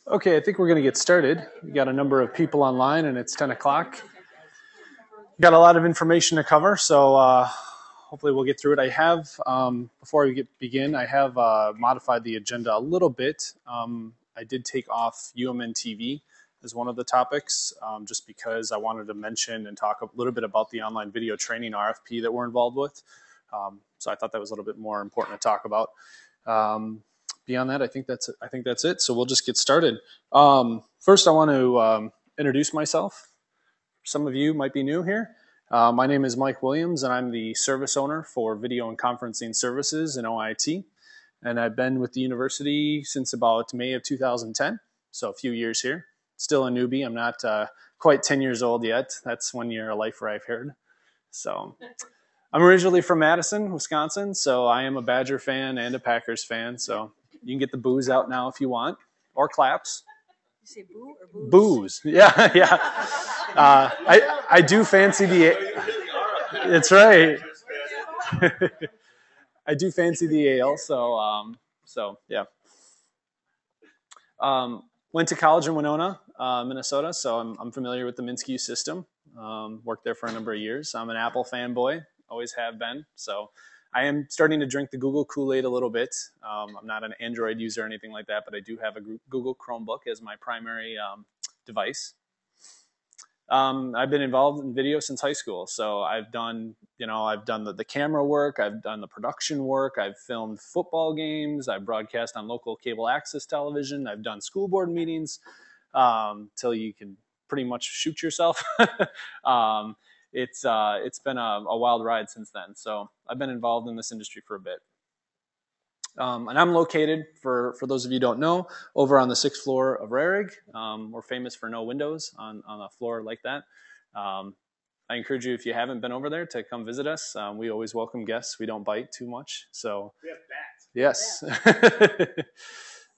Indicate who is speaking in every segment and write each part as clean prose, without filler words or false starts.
Speaker 1: Okay, I think we're going to get started. We got a number of people online and it's 10 o'clock. Got a lot of information to cover, so hopefully we'll get through it. I have, before we begin, I have modified the agenda a little bit. I did take off UMN as one of the topics, just because I wanted to mention and talk a little bit about the online video training RFP that we're involved with. So I thought that was a little bit more important to talk about. Beyond that, I think that's it. So we'll just get started. First, I want to introduce myself. Some of you might be new here. My name is Mike Williams, and I'm the service owner for video and conferencing services in OIT. And I've been with the university since about May of 2010, so a few years here. Still a newbie. I'm not quite 10 years old yet. That's 1 year of life where I've heard. So I'm originally from Madison, Wisconsin, so I am a Badger fan and a Packers fan. So you can get the boos out now if you want, or claps.
Speaker 2: You say boo or booze?
Speaker 1: Booze, yeah, yeah. I do fancy the. It's right. I do fancy the ale, so yeah. Went to college in Winona, Minnesota, so I'm familiar with the Minsky system. Worked there for a number of years. I'm an Apple fanboy, always have been. So I am starting to drink the Google Kool-Aid a little bit. I'm not an Android user or anything like that, but I do have a Google Chromebook as my primary device. I've been involved in video since high school, so I've done the camera work, I've done the production work, I've filmed football games, I've broadcast on local cable access television, I've done school board meetings till you can pretty much shoot yourself. It's been a wild ride since then. So I've been involved in this industry for a bit. And I'm located, for those of you who don't know, over on the 6th floor of Rarig. We're famous for no windows on a floor like that. I encourage you, if you haven't been over there, to come visit us. We always welcome guests. We don't bite too much. So
Speaker 3: we have bats.
Speaker 1: Yes.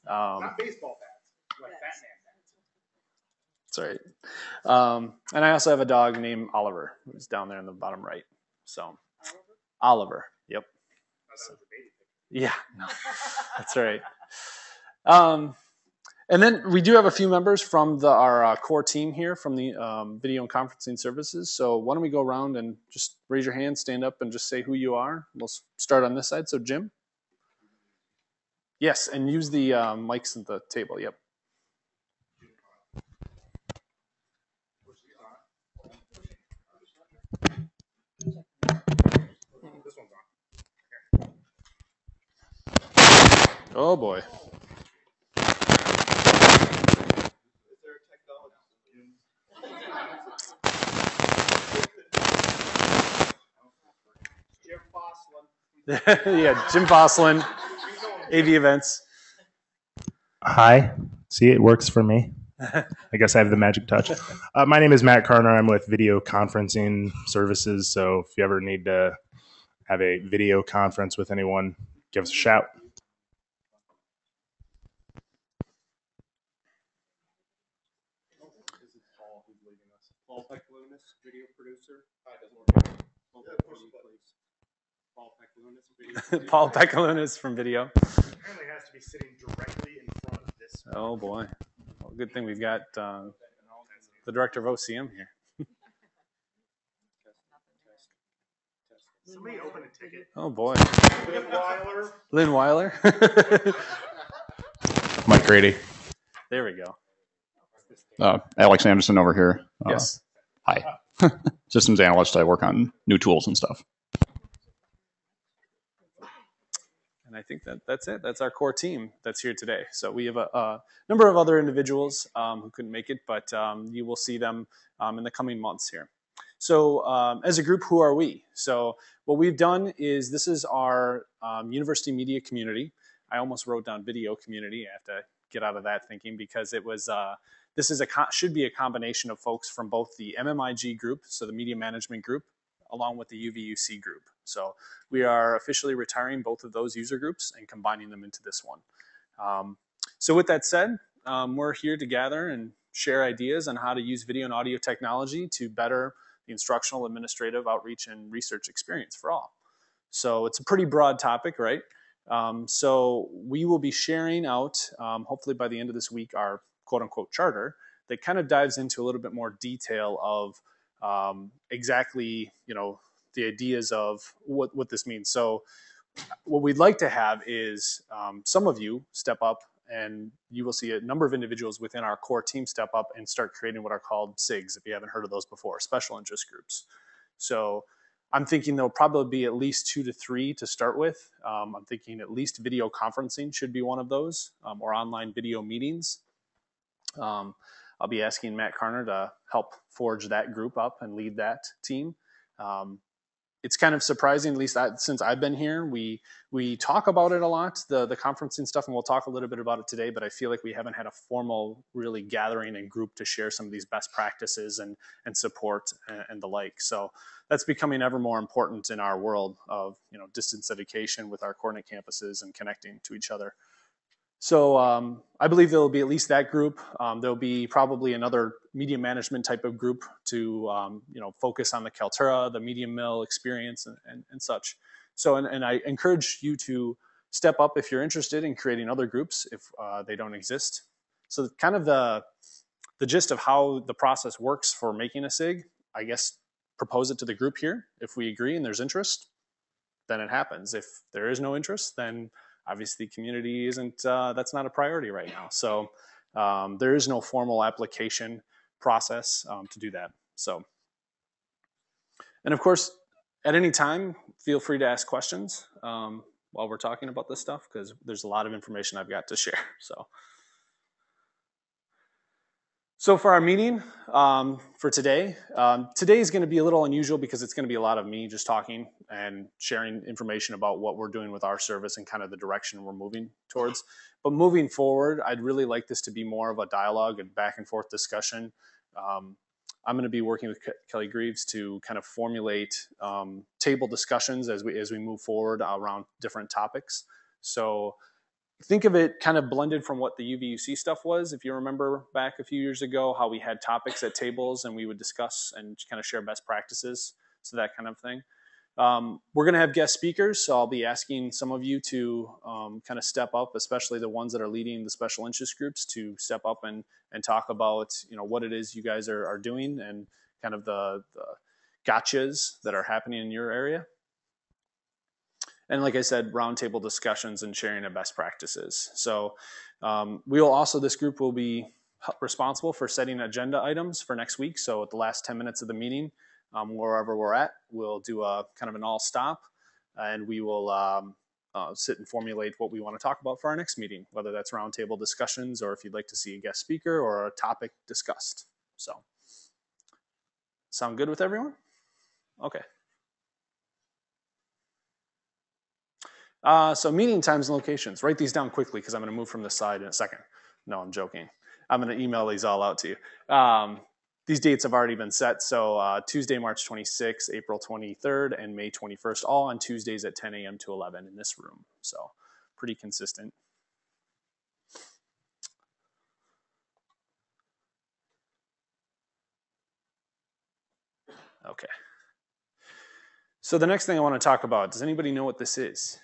Speaker 3: Not baseball bats, like Batman.
Speaker 1: That's right. And I also have a dog named Oliver, who's down there in the bottom right. So Oliver. Yep. So, yeah, no, that's right. And then we do have a few members from our core team here from the video and conferencing services. So why don't we go around and just raise your hand, stand up, and just say who you are. We'll start on this side. So Jim. Yes, and use the mics at the table. Yep. Oh boy. Yeah, Jim Fosslin, AV Events.
Speaker 4: Hi. See, it works for me. I guess I have the magic touch. My name is Matt Carner. I'm with Video Conferencing Services. So if you ever need to have a video conference with anyone, give us a shout.
Speaker 5: Paul Pecklunas, video producer.
Speaker 1: Paul Pecklunas from video.
Speaker 3: Apparently has to be sitting directly in front of this.
Speaker 1: Oh boy. Well, good thing we've got the director of OCM here.
Speaker 3: Somebody open a ticket.
Speaker 1: Oh boy.
Speaker 3: Lynn Weiler.
Speaker 1: Lynn Weiler.
Speaker 6: Mike Grady.
Speaker 1: There we go.
Speaker 6: Alex Anderson over here.
Speaker 1: Yes.
Speaker 6: Hi. Systems analyst. I work on new tools and stuff.
Speaker 1: And I think that's it. That's our core team that's here today. So we have a number of other individuals who couldn't make it, but you will see them in the coming months here. So as a group, who are we? So what we've done is this is our university media community. I almost wrote down video community. I have to get out of that thinking because it was this is should be a combination of folks from both the MMIG group, so the media management group, along with the UVUC group. So we are officially retiring both of those user groups and combining them into this one. So with that said, we're here to gather and share ideas on how to use video and audio technology to better the instructional, administrative, outreach, and research experience for all. So it's a pretty broad topic, right? So we will be sharing out, hopefully by the end of this week, our quote unquote charter that kind of dives into a little bit more detail of exactly, the ideas of what this means. So what we'd like to have is some of you step up, and you will see a number of individuals within our core team step up and start creating what are called SIGs, if you haven't heard of those before, special interest groups. So I'm thinking there'll probably be at least 2 to 3 to start with. I'm thinking at least video conferencing should be one of those, or online video meetings. I'll be asking Matt Karner to help forge that group up and lead that team. It's kind of surprising, at least since I've been here, we talk about it a lot, the conferencing stuff, and we'll talk a little bit about it today, but I feel like we haven't had a formal really gathering and group to share some of these best practices and support and the like. So that's becoming ever more important in our world of distance education with our coordinate campuses and connecting to each other. So I believe there will be at least that group. There'll be probably another media management type of group to focus on the Kaltura, the medium mill experience, and such. So and I encourage you to step up if you're interested in creating other groups if they don't exist. So kind of the gist of how the process works for making a SIG, I guess, propose it to the group here. If we agree and there's interest, then it happens. If there is no interest, then obviously community isn't, that's not a priority right now. So there is no formal application process to do that. So, and of course, at any time, feel free to ask questions while we're talking about this stuff, because there's a lot of information I've got to share. So for our meeting for today, today is going to be a little unusual because it's going to be a lot of me just talking and sharing information about what we're doing with our service and kind of the direction we're moving towards. But moving forward, I'd really like this to be more of a dialogue and back and forth discussion. I'm going to be working with Kelly Greaves to kind of formulate table discussions as we move forward around different topics. So think of it kind of blended from what the UVUC stuff was. If you remember back a few years ago, how we had topics at tables and we would discuss and kind of share best practices. So that kind of thing. We're going to have guest speakers. So I'll be asking some of you to kind of step up, especially the ones that are leading the special interest groups, to step up and talk about, what it is you guys are doing and kind of the gotchas that are happening in your area. And like I said, roundtable discussions and sharing of best practices. So this group will be responsible for setting agenda items for next week. So at the last 10 minutes of the meeting, wherever we're at, we'll do a kind of an all stop, and we will sit and formulate what we want to talk about for our next meeting, whether that's roundtable discussions or if you'd like to see a guest speaker or a topic discussed. So sound good with everyone? Okay. So meeting times and locations. Write these down quickly because I'm going to move from this side in a second. No, I'm joking. I'm going to email these all out to you. These dates have already been set. So Tuesday, March 26th, April 23rd, and May 21st, all on Tuesdays at 10 a.m. to 11 in this room. So pretty consistent. Okay. So the next thing I want to talk about, does anybody know what this is?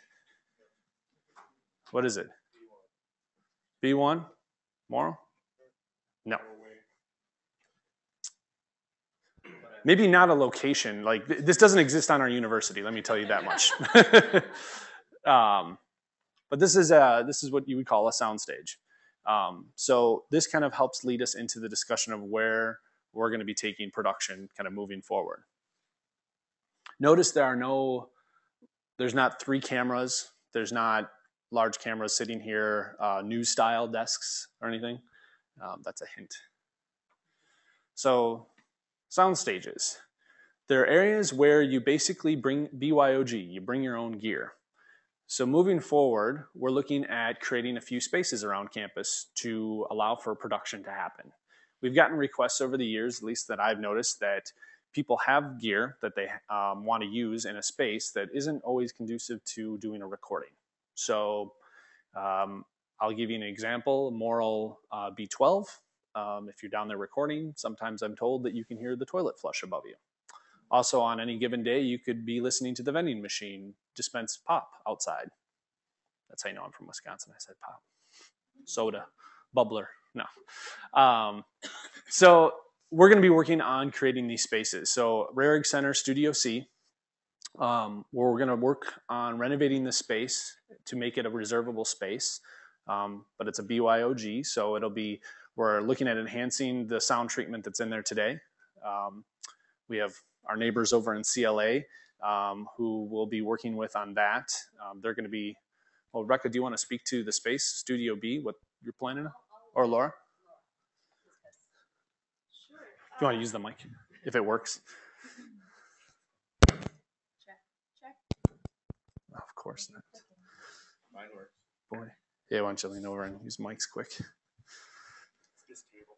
Speaker 1: What is it? B1? Moral? No. Maybe not a location. Like this doesn't exist on our university. Let me tell you that much. But this is what you would call a soundstage. So this kind of helps lead us into the discussion of where we're going to be taking production kind of moving forward. Notice there's not 3 cameras. There's not large cameras sitting here, news style desks or anything. That's a hint. So sound stages. There are areas where you basically bring BYOG, you bring your own gear. So moving forward, we're looking at creating a few spaces around campus to allow for production to happen. We've gotten requests over the years, at least that I've noticed, that people have gear that they want to use in a space that isn't always conducive to doing a recording. So I'll give you an example, Moral B12. If you're down there recording, sometimes I'm told that you can hear the toilet flush above you. Also, on any given day, you could be listening to the vending machine dispense pop outside. That's how you know I'm from Wisconsin. I said pop. Soda. Bubbler. No. So we're going to be working on creating these spaces. So Rarig Center Studio C, where we're going to work on renovating the space to make it a reservable space. But it's a BYOG, so we're looking at enhancing the sound treatment that's in there today. We have our neighbors over in CLA who we'll be working with on that. They're going to be, well, Rebecca, do you want to speak to the space, Studio B, what you're planning? Or Laura? Do you want to use the mic, if it works?
Speaker 2: Check.
Speaker 1: Of course not.
Speaker 5: Mine works.
Speaker 1: Boy. Yeah, why don't you lean over and use mics quick?
Speaker 5: This table.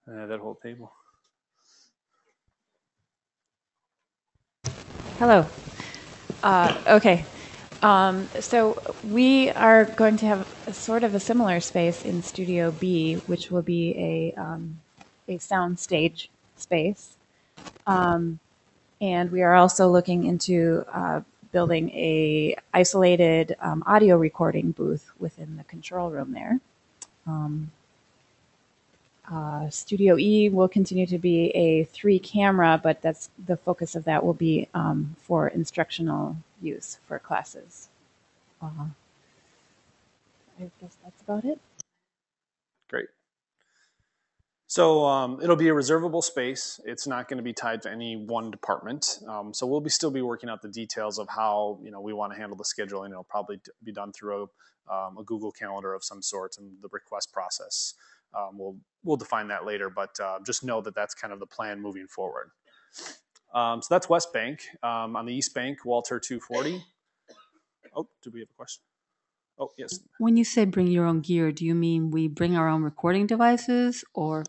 Speaker 1: That whole table.
Speaker 7: Hello. Okay. So we are going to have a sort of a similar space in Studio B, which will be a sound stage space. And we are also looking into building a isolated audio recording booth within the control room there. Studio E will continue to be a 3-camera, but that's the focus of that will be for instructional use for classes. I guess that's about it.
Speaker 1: Great. So it'll be a reservable space. It's not going to be tied to any one department. So we'll still be working out the details of how we want to handle the scheduling. It'll probably be done through a Google Calendar of some sort and the request process. We'll define that later, but just know that that's kind of the plan moving forward. So that's West Bank. On the East Bank, Walter 240. Oh, did we have a question? Oh, yes.
Speaker 2: When you say bring your own gear, do you mean we bring our own recording devices or?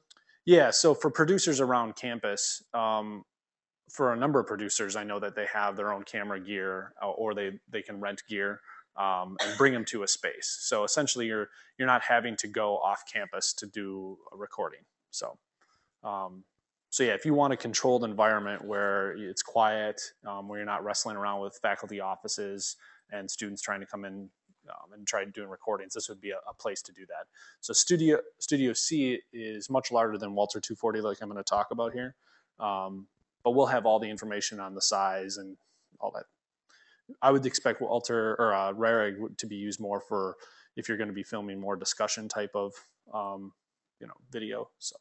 Speaker 1: Yeah, so for producers around campus, for a number of producers, I know that they have their own camera gear or they can rent gear and bring them to a space. So essentially you're not having to go off campus to do a recording. So yeah, if you want a controlled environment where it's quiet, where you're not wrestling around with faculty offices and students trying to come in and try doing recordings, this would be a place to do that. So Studio C is much larger than Walter 240, like I'm going to talk about here. But we'll have all the information on the size and all that. I would expect Walter or Rarig to be used more for if you're going to be filming more discussion type of video. So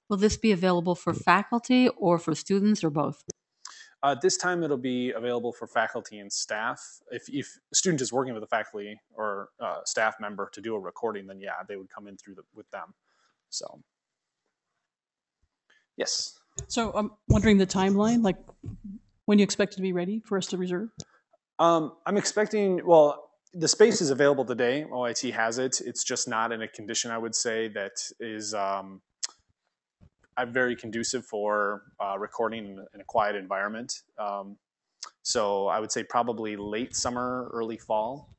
Speaker 2: Will this be available for faculty or for students or both?
Speaker 1: this time it'll be available for faculty and staff. If a student is working with a faculty or staff member to do a recording, then yeah, they would come in with them. So yes.
Speaker 8: So I'm wondering the timeline, like when you expect it to be ready for us to reserve?
Speaker 1: I'm expecting, well, the space is available today. OIT has it. It's just not in a condition, I would say, that is very conducive for recording in a quiet environment. So I would say probably late summer, early fall.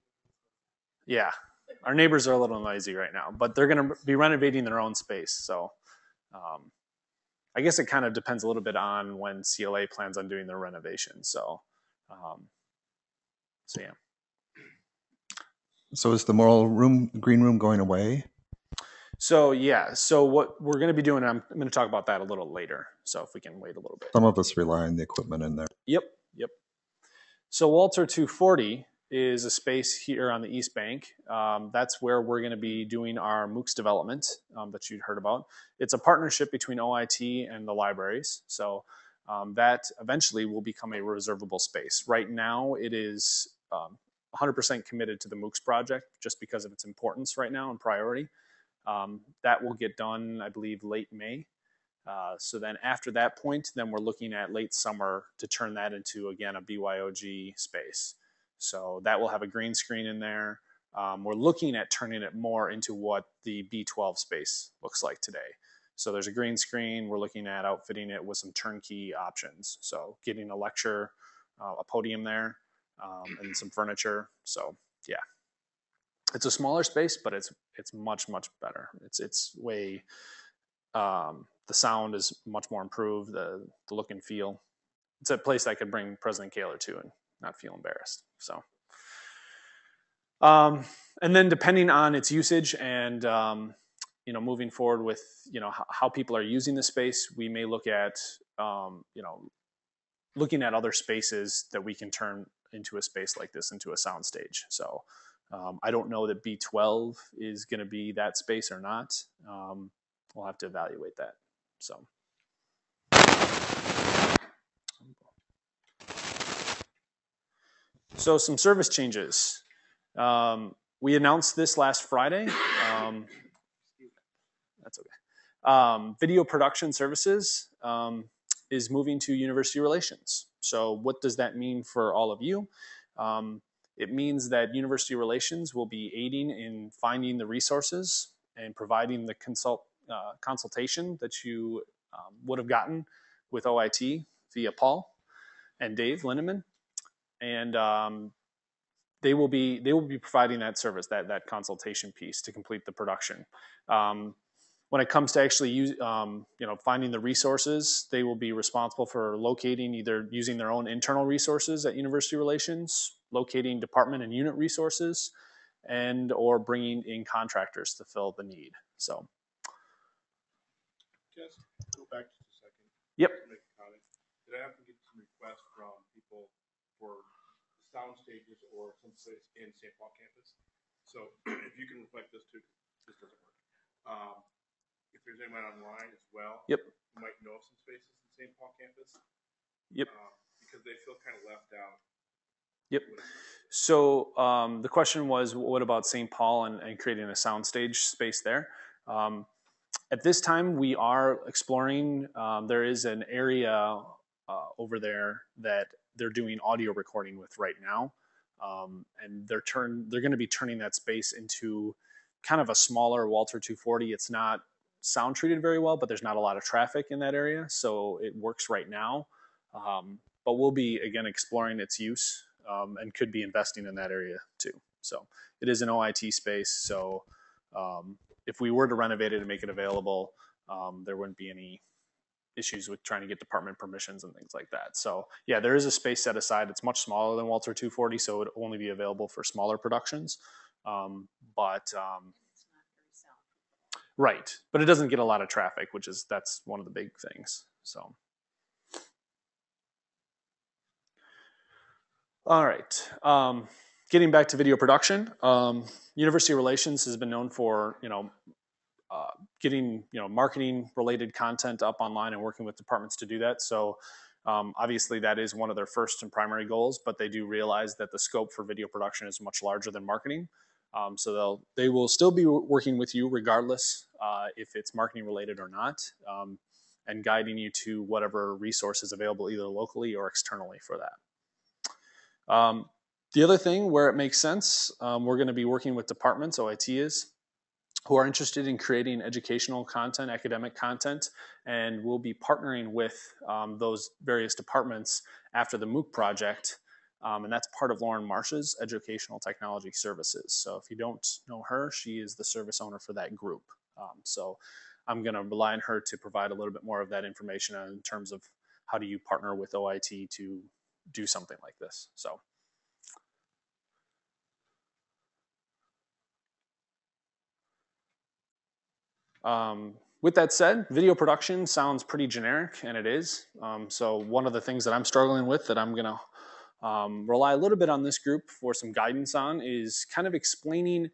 Speaker 1: Yeah, our neighbors are a little noisy right now, but they're going to be renovating their own space. So I guess it kind of depends a little bit on when CLA plans on doing their renovation. So yeah.
Speaker 9: So is the green room going away?
Speaker 1: So yeah, so what we're going to be doing, I'm going to talk about that a little later. So if we can wait a little bit.
Speaker 9: Some of us rely on the equipment in there.
Speaker 1: Yep. So Walter 240 is a space here on the East Bank. That's where we're going to be doing our MOOCs development that you'd heard about. It's a partnership between OIT and the libraries. So that eventually will become a reservable space. Right now, it is 100% committed to the MOOCs project just because of its importance right now and priority. That will get done, I believe, late May. So then after that point, then we're looking at late summer to turn that into, again, a BYOG space. So that will have a green screen in there. We're looking at turning it more into what the B12 space looks like today. So there's a green screen. We're looking at outfitting it with some turnkey options. So getting a lecture, a podium there, and some furniture. So yeah, it's a smaller space, but it's much better. It's way the sound is much more improved. The look and feel. It's a place I could bring President Kaler to and not feel embarrassed. So And then depending on its usage and moving forward with how people are using the space, we may look at looking at other spaces that we can turn into a space like this into a sound stage. So I don't know that B12 is going to be that space or not. We'll have to evaluate that. So some service changes. We announced this last Friday. That's okay. Video production services is moving to University Relations. So what does that mean for all of you? It means that University Relations will be aiding in finding the resources and providing the consultation that you would have gotten with OIT via Paul and Dave Lindeman. And they will be providing that service, that consultation piece to complete the production. When it comes to actually finding the resources, they will be responsible for locating, either using their own internal resources at University Relations, locating department and unit resources, and or bringing in contractors to fill the need. So,
Speaker 5: just go back just a second.
Speaker 1: Yep.
Speaker 5: Make a comment. Did I happen to get some requests from people for sound stages or some place in St. Paul campus? So if you can reflect this too, this doesn't work. If there's anyone online as well,
Speaker 1: yep,
Speaker 5: who might know some spaces in St. Paul campus,
Speaker 1: yep,
Speaker 5: because they feel kind of left out.
Speaker 1: Yep. So the question was, what about St. Paul and creating a soundstage space there? At this time, we are exploring. There is an area over there that they're doing audio recording with right now, and they're going to be turning that space into kind of a smaller Walter 240. It's not sound treated very well, but there's not a lot of traffic in that area, so it works right now. But we'll be again exploring its use and could be investing in that area too. So it is an OIT space. So if we were to renovate it and make it available, there wouldn't be any issues with trying to get department permissions and things like that. So yeah, there is a space set aside. It's much smaller than Walter 240, so it would only be available for smaller productions. Right, but it doesn't get a lot of traffic, that's one of the big things. So, all right, getting back to video production, University Relations has been known for getting marketing related content up online and working with departments to do that. So obviously that is one of their first and primary goals, but they do realize that the scope for video production is much larger than marketing. So they will still be working with you regardless if it's marketing related or not, and guiding you to whatever resources available either locally or externally for that. The other thing where it makes sense, we're going to be working with departments, OIT is, who are interested in creating educational content, academic content, and we'll be partnering with those various departments after the MOOC project. And that's part of Lauren Marsh's Educational Technology Services. So if you don't know her, she is the service owner for that group. So I'm going to rely on her to provide a little bit more of that information in terms of how do you partner with OIT to do something like this. So. With that said, video production sounds pretty generic, and it is. So one of the things that I'm struggling with that I'm going to rely a little bit on this group for some guidance on is kind of explaining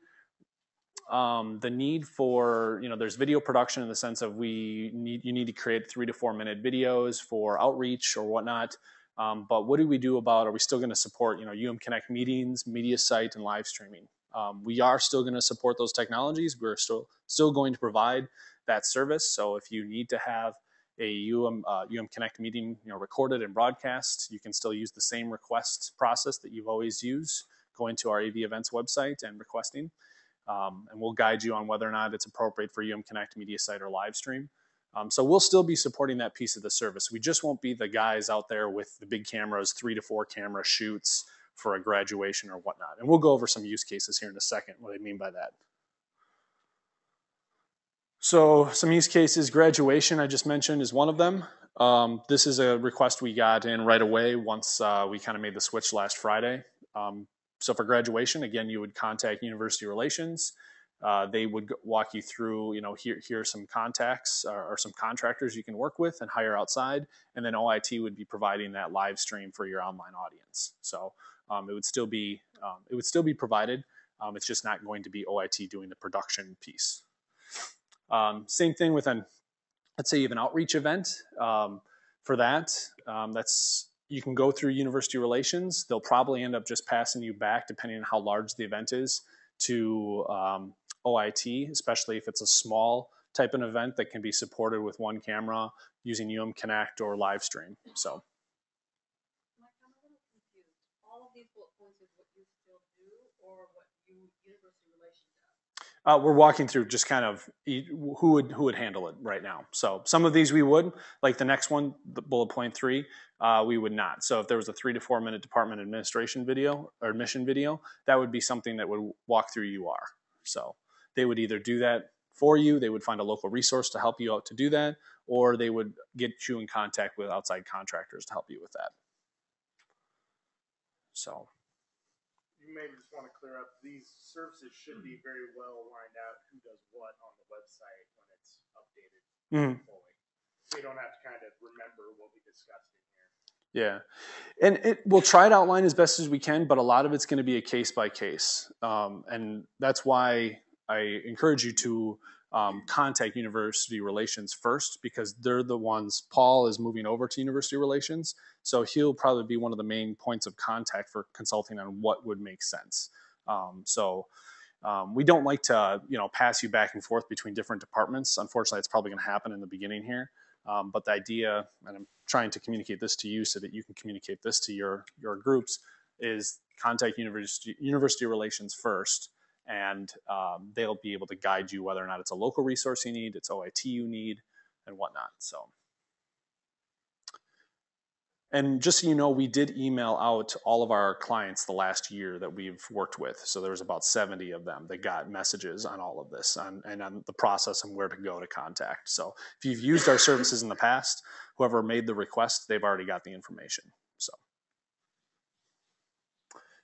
Speaker 1: the need for, there's video production in the sense of you need to create 3 to 4 minute videos for outreach or whatnot. But what do we do about, are we still going to support, Connect meetings, media site, and live streaming? We are still going to support those technologies. We're still going to provide that service. So if you need to have a Connect meeting recorded and broadcast, you can still use the same request process that you've always used, going to our AV Events website and requesting. And we'll guide you on whether or not it's appropriate for Connect media site or live stream. So we'll still be supporting that piece of the service. We just won't be the guys out there with the big cameras, 3 to 4 camera shoots for a graduation or whatnot. And we'll go over some use cases here in a second, what I mean by that. So some use cases, graduation, I just mentioned, is one of them. This is a request we got in right away once we kind of made the switch last Friday. So for graduation, again, you would contact University Relations. They would walk you through, here are some contacts or some contractors you can work with and hire outside. And then OIT would be providing that live stream for your online audience. So it would still be provided. It's just not going to be OIT doing the production piece. Same thing with let's say you have an outreach event. For that, you can go through University Relations. They'll probably end up just passing you back, depending on how large the event is, to OIT, especially if it's a small type of event that can be supported with one camera using Connect or live stream. So.
Speaker 2: Mike, I'm a little confused. All of these bullet points is what you still do or what University Relations does?
Speaker 1: We're walking through just kind of who would handle it right now. So some of these we would, like the next one, the bullet point 3, we would not. So if there was a 3 to 4 minute department administration video or admission video, that would be something that would walk through UR. So they would either do that for you, they would find a local resource to help you out to do that, or they would get you in contact with outside contractors to help you with that. So.
Speaker 3: You may just want to clear up, these services should be very well lined out who does what on the website when it's updated fully. So you don't have to kind of remember what we discussed in here.
Speaker 1: Yeah, and we'll try to outline as best as we can, but a lot of it's going to be a case by case. And that's why I encourage you to contact University Relations first, because they're the ones. Paul is moving over to University Relations, so he'll probably be one of the main points of contact for consulting on what would make sense. We don't like to, pass you back and forth between different departments. Unfortunately, it's probably going to happen in the beginning here. But the idea, and I'm trying to communicate this to you so that you can communicate this to your groups, is contact University Relations first, and they'll be able to guide you whether or not it's a local resource you need, it's OIT you need, and whatnot. So. And just so you know, we did email out all of our clients the last year that we've worked with. So there was about 70 of them that got messages on all of this and on the process and where to go to contact. So if you've used our services in the past, whoever made the request, they've already got the information. So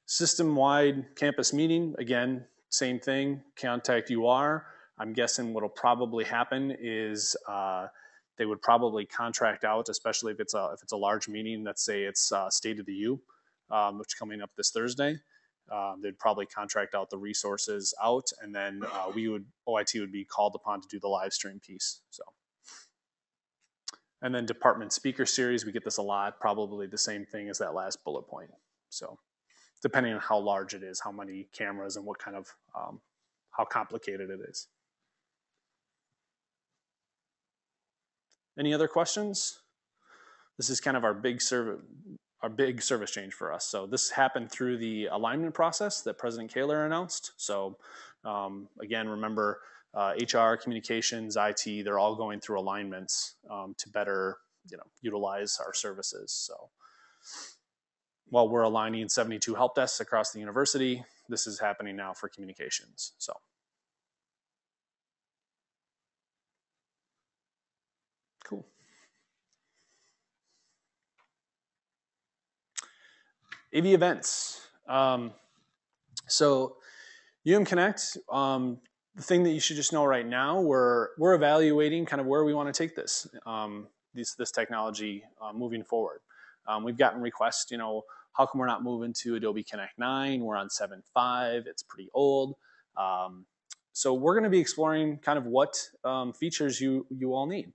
Speaker 1: system-wide campus meeting, again, same thing, contact UR. I'm guessing what'll probably happen is they would probably contract out, especially if it's a large meeting. Let's say it's State of the U, which is coming up this Thursday. They'd probably contract out the resources out, and then OIT would be called upon to do the live stream piece. So, and then department speaker series, we get this a lot. Probably the same thing as that last bullet point. So, depending on how large it is, how many cameras, and what kind of how complicated it is. Any other questions? This is kind of our big service change for us. So this happened through the alignment process that President Kaler announced. So again, remember HR, communications, IT, they're all going through alignments to better utilize our services. So while we're aligning 72 help desks across the university, this is happening now for communications. So. Cool. AV events. So Connect, the thing that you should just know right now, we're evaluating kind of where we want to take this technology moving forward. We've gotten requests, how come we're not moving to Adobe Connect 9? We're on 7.5. It's pretty old. So we're going to be exploring kind of what features you all need.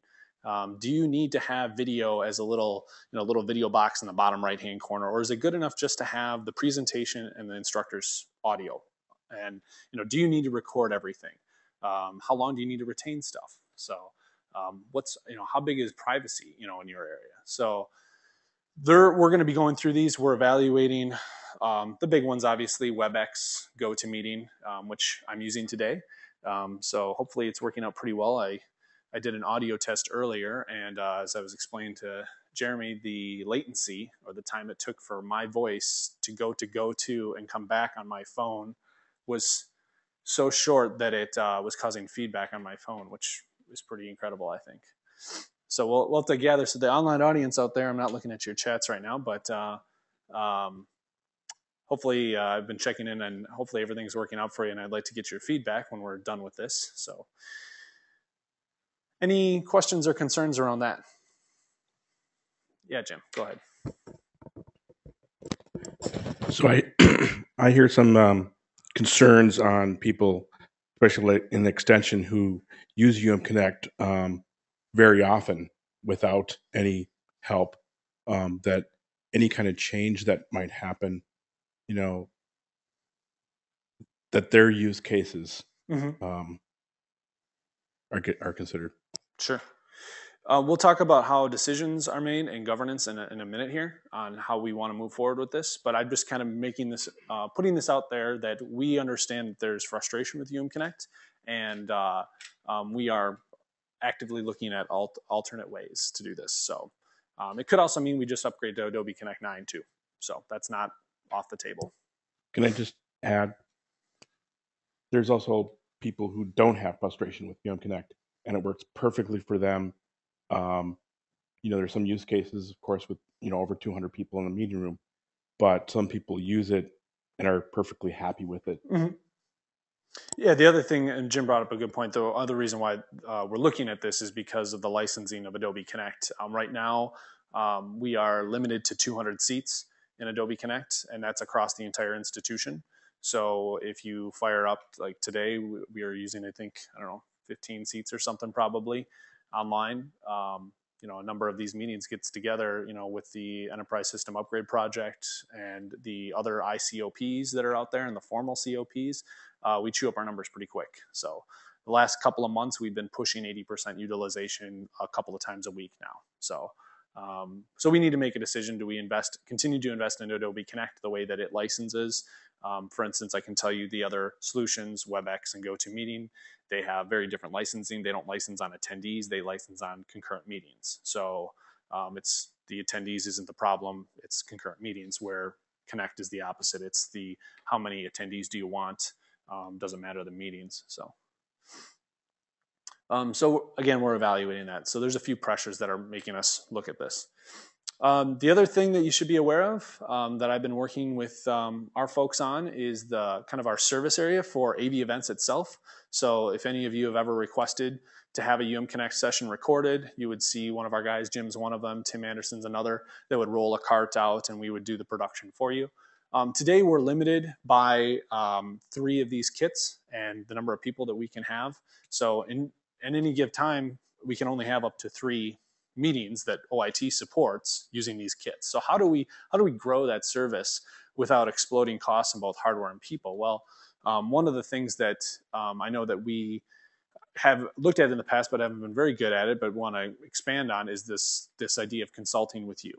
Speaker 1: Do you need to have video as a little video box in the bottom right-hand corner, or is it good enough just to have the presentation and the instructor's audio? And do you need to record everything? How long do you need to retain stuff? So how big is privacy in your area? So we're going to be going through these. We're evaluating the big ones, obviously WebEx, GoToMeeting, which I'm using today. So hopefully it's working out pretty well. I did an audio test earlier, and as I was explaining to Jeremy, the latency, or the time it took for my voice to go to and come back on my phone, was so short that it was causing feedback on my phone, which was pretty incredible, I think. So we'll have to gather. So the online audience out there, I'm not looking at your chats right now, but hopefully I've been checking in, and hopefully everything's working out for you, and I'd like to get your feedback when we're done with this. So any questions or concerns around that? Yeah, Jim, go ahead.
Speaker 5: So I hear some concerns on people, especially in extension, who use Connect very often without any help. That any kind of change that might happen, that their use cases are considered.
Speaker 1: Sure. We'll talk about how decisions are made and governance in a minute here on how we want to move forward with this. But I'm just kind of making this, putting this out there that we understand that there's frustration with Connect, and we are actively looking at alternate ways to do this. So it could also mean we just upgrade to Adobe Connect 9 too. So that's not off the table.
Speaker 5: Can I just add? There's also people who don't have frustration with Connect, and it works perfectly for them. There's some use cases, of course, with over 200 people in the meeting room, but some people use it and are perfectly happy with it.
Speaker 1: Mm-hmm. Yeah, the other thing, and Jim brought up a good point, the other reason why we're looking at this is because of the licensing of Adobe Connect. Right now, we are limited to 200 seats in Adobe Connect, and that's across the entire institution. So if you fire up, like today, we are using, I think, 15 seats or something probably online. A number of these meetings gets together, with the Enterprise System Upgrade Project and the other ICOPs that are out there and the formal COPs. We chew up our numbers pretty quick. So the last couple of months, we've been pushing 80% utilization a couple of times a week now. So we need to make a decision. Do we continue to invest in Adobe Connect the way that it licenses? For instance, I can tell you the other solutions, WebEx and GoToMeeting, they have very different licensing. They don't license on attendees. They license on concurrent meetings. So it's the attendees isn't the problem. It's concurrent meetings, where Connect is the opposite. It's the how many attendees do you want? Doesn't matter the meetings. So again, we're evaluating that. So there's a few pressures that are making us look at this. The other thing that you should be aware of that I've been working with our folks on is the kind of our service area for AV events itself. So if any of you have ever requested to have a Connect session recorded, you would see one of our guys, Jim's one of them, Tim Anderson's another, that would roll a cart out and we would do the production for you. Today we're limited by 3 of these kits and the number of people that we can have. So in any given time, we can only have up to 3 meetings that OIT supports using these kits. So how do we grow that service without exploding costs in both hardware and people? Well, one of the things that I know that we have looked at in the past but haven't been very good at it, but want to expand on, is this idea of consulting with you.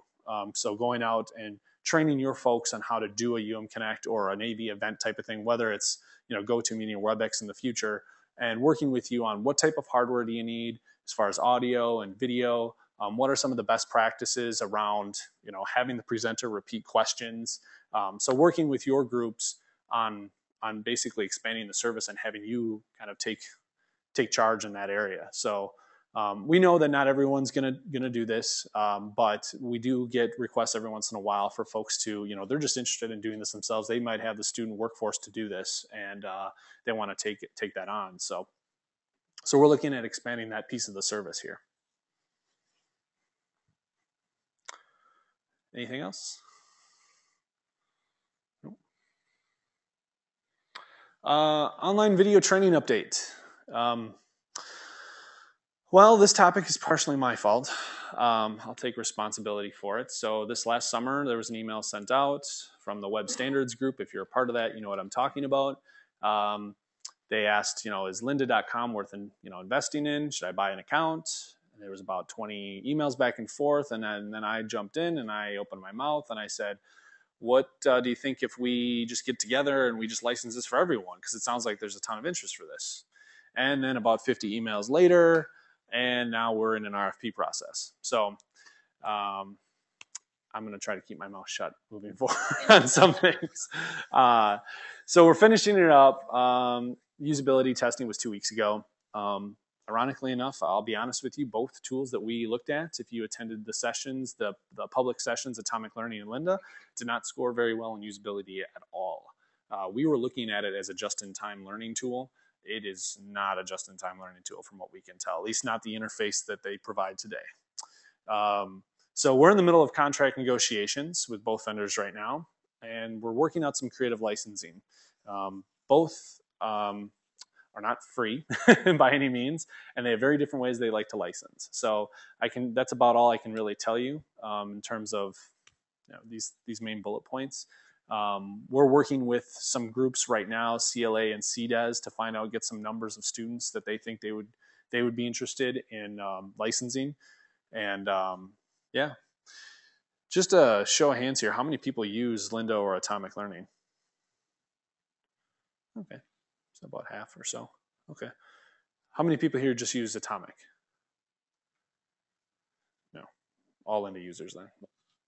Speaker 1: So going out and training your folks on how to do a Connect or an AV event type of thing, whether it's GoToMeeting or WebEx in the future, and working with you on what type of hardware do you need as far as audio and video. What are some of the best practices around having the presenter repeat questions? So working with your groups on basically expanding the service and having you kind of take charge in that area. So we know that not everyone's gonna do this, but we do get requests every once in a while for folks to, they're just interested in doing this themselves. They might have the student workforce to do this, and they want to take that on. So we're looking at expanding that piece of the service here. Anything else? Nope. Online video training update. Well, this topic is partially my fault. I'll take responsibility for it. So this last summer, there was an email sent out from the Web Standards Group. If you're a part of that, you know what I'm talking about. They asked, is lynda.com worth investing in? Should I buy an account? And there was about 20 emails back and forth. And then I jumped in and I opened my mouth and I said, what do you think if we just get together and we just license this for everyone? Because it sounds like there's a ton of interest for this. And then about 50 emails later, and now we're in an RFP process. So I'm going to try to keep my mouth shut moving forward on some things. So we're finishing it up. Usability testing was 2 weeks ago. Ironically enough, I'll be honest with you, both tools that we looked at, if you attended the sessions, the public sessions, Atomic Learning and Lynda, did not score very well in usability at all. We were looking at it as a just-in-time learning tool. It is not a just-in-time learning tool from what we can tell, at least not the interface that they provide today. So we're in the middle of contract negotiations with both vendors right now, and we're working out some creative licensing. Both are not free by any means, and they have very different ways they like to license. So that's about all I can really tell you in terms of these main bullet points. We're working with some groups right now, CLA and CDES, to find out, get some numbers of students that they think they would be interested in licensing. And yeah, just a show of hands here. How many people use Lynda or Atomic Learning? Okay, so about half or so. Okay, how many people here just use Atomic? No, all Lynda users then,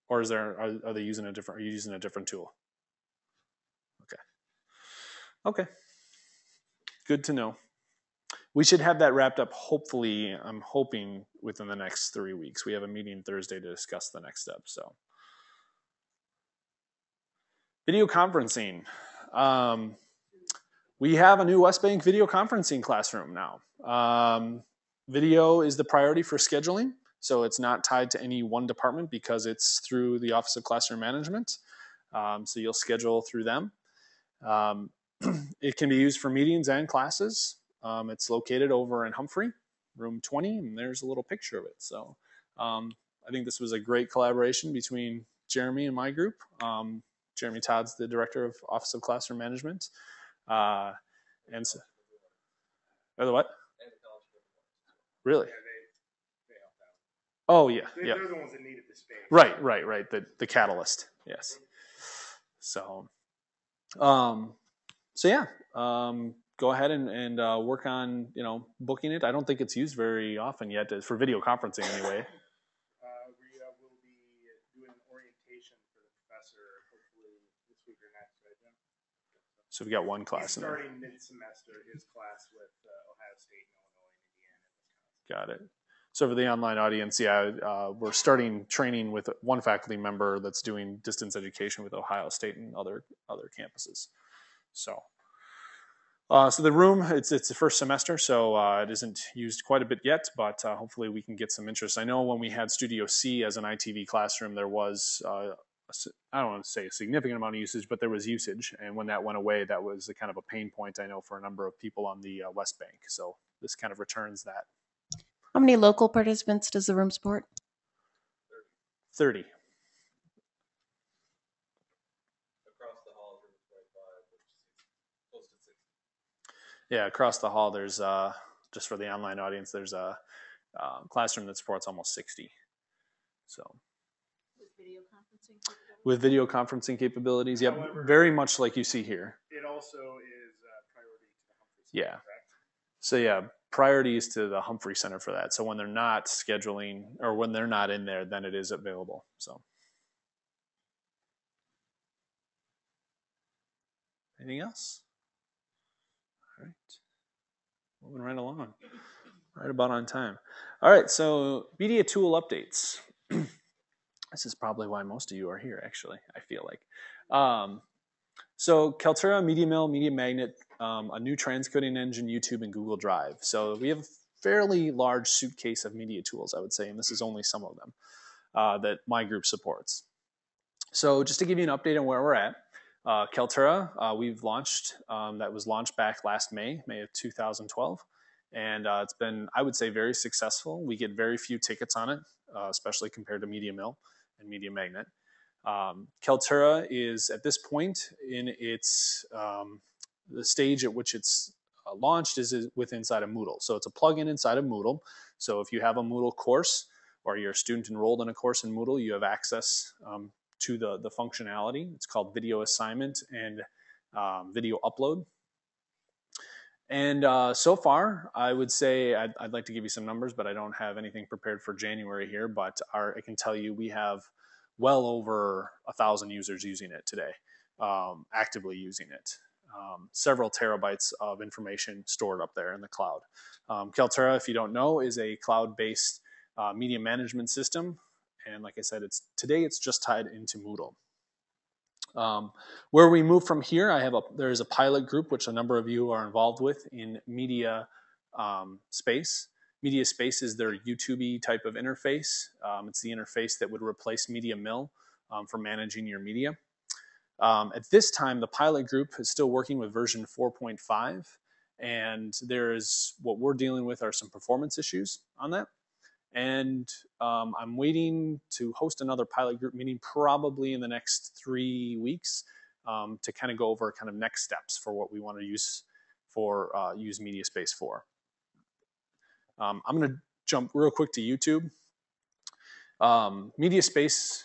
Speaker 1: or is there? Are they using a different? Are you using a different tool? Okay, good to know. We should have that wrapped up, hopefully, I'm hoping within the next 3 weeks. We have a meeting Thursday to discuss the next step. So, video conferencing. We have a new West Bank video conferencing classroom now. Video is the priority for scheduling, so it's not tied to any one department because it's through the Office of Classroom Management. So you'll schedule through them. It can be used for meetings and classes. It's located over in Humphrey, room 20, and there's a little picture of it. So I think this was a great collaboration between Jeremy and my group. Jeremy Todd's the director of Office of Classroom Management. And so, the what? Really? Oh, yeah.
Speaker 3: They're the ones that needed the space.
Speaker 1: Right. The catalyst, yes. So, yeah, go ahead and work on, booking it. I don't think it's used very often yet for video conferencing anyway.
Speaker 3: We will be doing an orientation for the professor hopefully this week or next, right, Jim?
Speaker 1: So we got one class
Speaker 3: He's
Speaker 1: in there.
Speaker 3: starting mid-semester, his class with Ohio State, Illinois, Indiana, and Wisconsin.
Speaker 1: Got it. So for the online audience, we're starting training with one faculty member that's doing distance education with Ohio State and other campuses. So the room, it's the first semester, so it isn't used quite a bit yet, but hopefully we can get some interest. I know when we had Studio C as an ITV classroom, there was, I don't want to say a significant amount of usage, but there was usage. And when that went away, that was a kind of a pain point, I know, for a number of people on the West Bank. So this kind of returns that.
Speaker 10: How many local participants does the room support?
Speaker 1: 30.
Speaker 5: Across the hall, there's 25, which is close to 60.
Speaker 1: Yeah, across the hall, there's, just for the online audience, there's a classroom that supports almost 60. So. With video conferencing capabilities, yep, however, very much like you see here.
Speaker 3: It also is priority to the Humphrey Center,
Speaker 1: yeah.
Speaker 3: Correct?
Speaker 1: So yeah, priorities to the Humphrey Center for that. So when they're not scheduling or when they're not in there, then it is available. So. Anything else? All right. Moving right along. Right about on time. All right, so media tool updates. This is probably why most of you are here, actually, I feel like. So Kaltura, MediaMill, Media Magnet, a new transcoding engine, YouTube, and Google Drive. So we have a fairly large suitcase of media tools, I would say, and this is only some of them that my group supports. So just to give you an update on where we're at, Kaltura, we've launched, that was launched back last May of 2012. And it's been, I would say, very successful. We get very few tickets on it, especially compared to MediaMill and Media Magnet. Kaltura is, at this point in its, the stage at which it's launched is inside of Moodle. So it's a plugin inside of Moodle. So if you have a Moodle course or you're a student enrolled in a course in Moodle, you have access to the functionality. It's called video assignment and video upload. And so far, I would say, I'd like to give you some numbers, but I don't have anything prepared for January here, but I can tell you we have well over 1,000 users using it today, actively using it. several terabytes of information stored up there in the cloud. Kaltura, if you don't know, is a cloud-based media management system. And like I said, today it's just tied into Moodle. Where we move from here, there's a pilot group, which a number of you are involved with in Media Space. Media Space is their YouTube type of interface. It's the interface that would replace Media Mill for managing your media. At this time, the pilot group is still working with version 4.5, and what we're dealing with are some performance issues on that. And I'm waiting to host another pilot group meeting probably in the next 3 weeks to kind of go over kind of next steps for what we want to use Media Space for. I'm going to jump real quick to YouTube. Media Space,